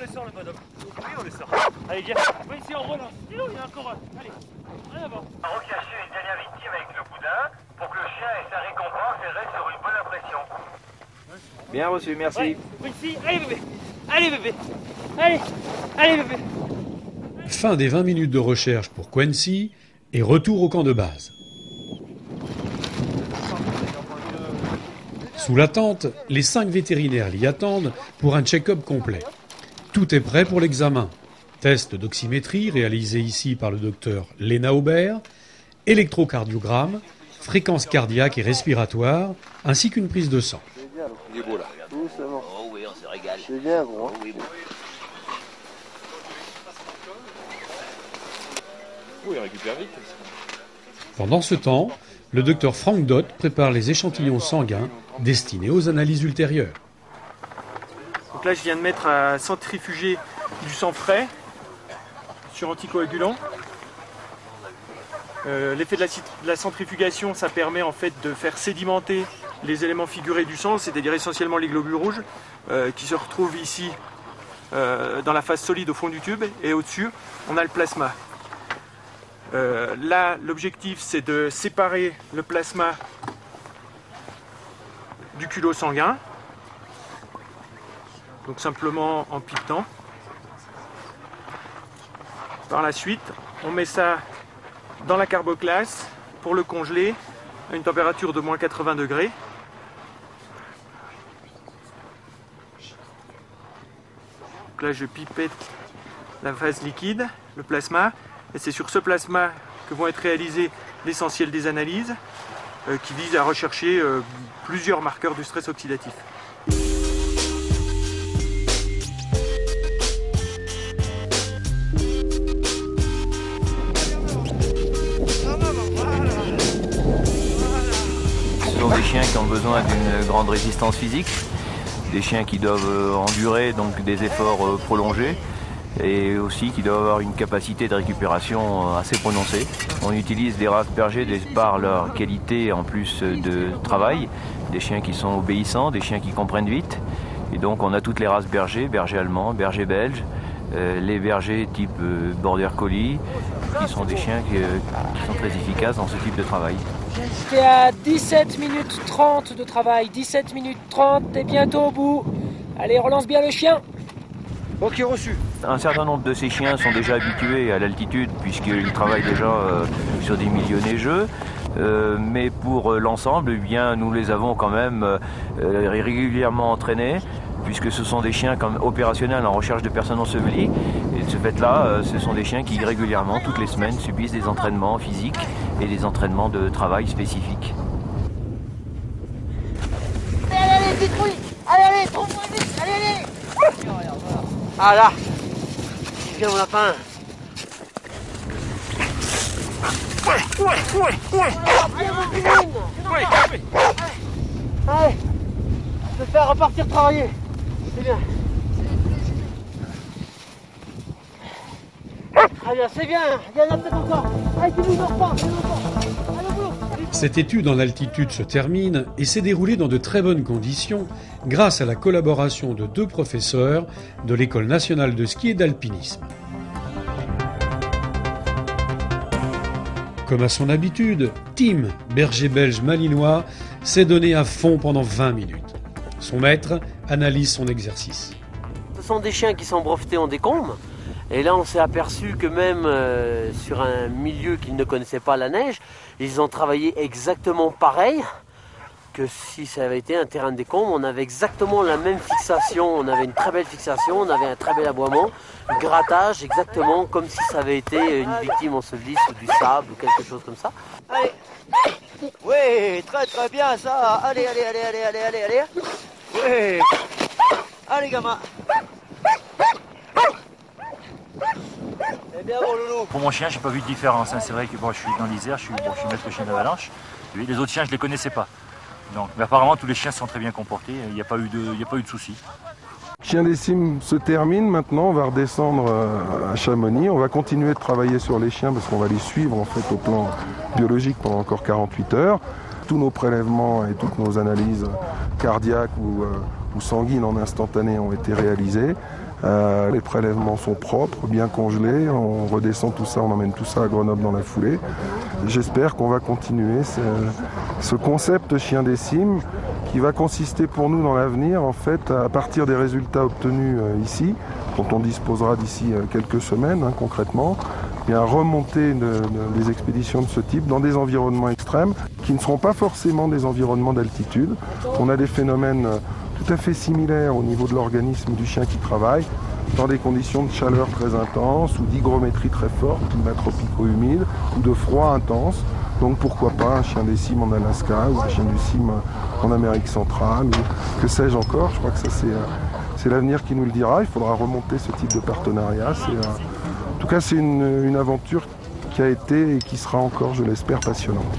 le sort le bonhomme. Oui, on le sort. Allez, viens. Oui, ici, on relance. Il y a encore un. Allez, en avant. Recacher une dernière victime avec le boudin pour que le chien ait sa récompense et reste sur une bonne impression. Bien reçu, merci. Oui, ici. Allez, bébé. Allez, bébé. Allez. Allez, bébé. Fin des 20 minutes de recherche pour Quincy et retour au camp de base. Sous la tente, les 5 vétérinaires l'y attendent pour un check-up complet. Tout est prêt pour l'examen. Test d'oxymétrie réalisé ici par le docteur Léna Aubert, électrocardiogramme, fréquence cardiaque et respiratoire, ainsi qu'une prise de sang. Il est beau là. Oui, c'est bon. Oh oui, on se régale. C'est bien, gros. Oh, oui, bon. Oui, il récupère vite. Pendant ce temps, le docteur Frank Dott prépare les échantillons sanguins destinés aux analyses ultérieures. Donc là, je viens de mettre à centrifuger du sang frais sur anticoagulant. L'effet de la centrifugation, ça permet en fait de faire sédimenter les éléments figurés du sang, c'est-à-dire essentiellement les globules rouges, qui se retrouvent ici dans la phase solide au fond du tube, et au-dessus, on a le plasma. Là, l'objectif, c'est de séparer le plasma du culot sanguin, donc simplement en piquetant. Par la suite, on met ça dans la carboclasse pour le congeler à une température de moins 80 degrés. Donc là, je pipette la phase liquide, le plasma, et c'est sur ce plasma que vont être réalisées l'essentiel des analyses qui visent à rechercher plusieurs marqueurs du stress oxydatif. Ce sont des chiens qui ont besoin d'une grande résistance physique, des chiens qui doivent endurer donc des efforts prolongés et aussi qui doivent avoir une capacité de récupération assez prononcée. On utilise des races bergers par leur qualité en plus de travail, des chiens qui sont obéissants, des chiens qui comprennent vite. Et donc on a toutes les races bergers, berger allemand, berger belge, les bergers type border collie, qui sont des chiens qui sont très efficaces dans ce type de travail. J'étais à 17 minutes 30 de travail, 17 minutes 30, t'es bientôt au bout. Allez, relance bien le chien. Ok, reçu. Un certain nombre de ces chiens sont déjà habitués à l'altitude puisqu'ils travaillent déjà sur des milieux neigeux. Mais pour l'ensemble, eh bien, nous les avons quand même régulièrement entraînés puisque ce sont des chiens comme opérationnels en recherche de personnes ensevelies. Et de ce fait-là, ce sont des chiens qui régulièrement, toutes les semaines, subissent des entraînements physiques et des entraînements de travail spécifiques. Allez, vite, oui. Allez, trouve-moi vite. Allez. Ah là. Viens, mon lapin. Allez, je vais faire repartir travailler. C'est bien. Très bien, c'est bien. Il y en a peut-être encore. Allez, tu bouges pas. Allez, bouge. Cette étude en altitude se termine et s'est déroulée dans de très bonnes conditions grâce à la collaboration de 2 professeurs de l'École nationale de ski et d'alpinisme. Comme à son habitude, Tim, berger belge malinois, s'est donné à fond pendant 20 minutes. Son maître analyse son exercice. Ce sont des chiens qui sont brevetés en décombre. Et là, on s'est aperçu que même sur un milieu qu'ils ne connaissaient pas, la neige, ils ont travaillé exactement pareil que si ça avait été un terrain de décombre. On avait exactement la même fixation, on avait une très belle fixation, on avait un très bel aboiement, grattage, exactement comme si ça avait été une victime ensevelie sous du sable ou quelque chose comme ça. Allez. Oui, très bien ça. Allez. Oui. Allez, gamin. Eh bien, bon, loulou. Pour mon chien, j'ai pas vu de différence. C'est vrai que je suis dans l'Isère, je suis maître chien d'avalanche. Les autres chiens, je les connaissais pas. Donc, mais apparemment, tous les chiens sont très bien comportés. Il n'y a pas eu de soucis. Chien des cimes se termine maintenant. On va redescendre à Chamonix. On va continuer de travailler sur les chiens parce qu'on va les suivre en fait au plan biologique pendant encore 48 heures. Tous nos prélèvements et toutes nos analyses cardiaques ou sanguines en instantané ont été réalisées. Les prélèvements sont propres, bien congelés. On redescend tout ça, on emmène tout ça à Grenoble dans la foulée. J'espère qu'on va continuer ce concept chien des cimes qui va consister pour nous dans l'avenir, en fait, à partir des résultats obtenus ici, dont on disposera d'ici quelques semaines concrètement, et à remonter des expéditions de ce type dans des environnements extrêmes qui ne seront pas forcément des environnements d'altitude. On a des phénomènes tout à fait similaires au niveau de l'organisme du chien qui travaille, dans des conditions de chaleur très intense ou d'hygrométrie très forte, climat tropico-humide ou de froid intense. Donc pourquoi pas un chien des cimes en Alaska ou un chien du cime en Amérique centrale ou que sais-je encore. Je crois que ça c'est l'avenir qui nous le dira. Il faudra remonter ce type de partenariat. En tout cas c'est une aventure qui a été et qui sera encore, je l'espère, passionnante.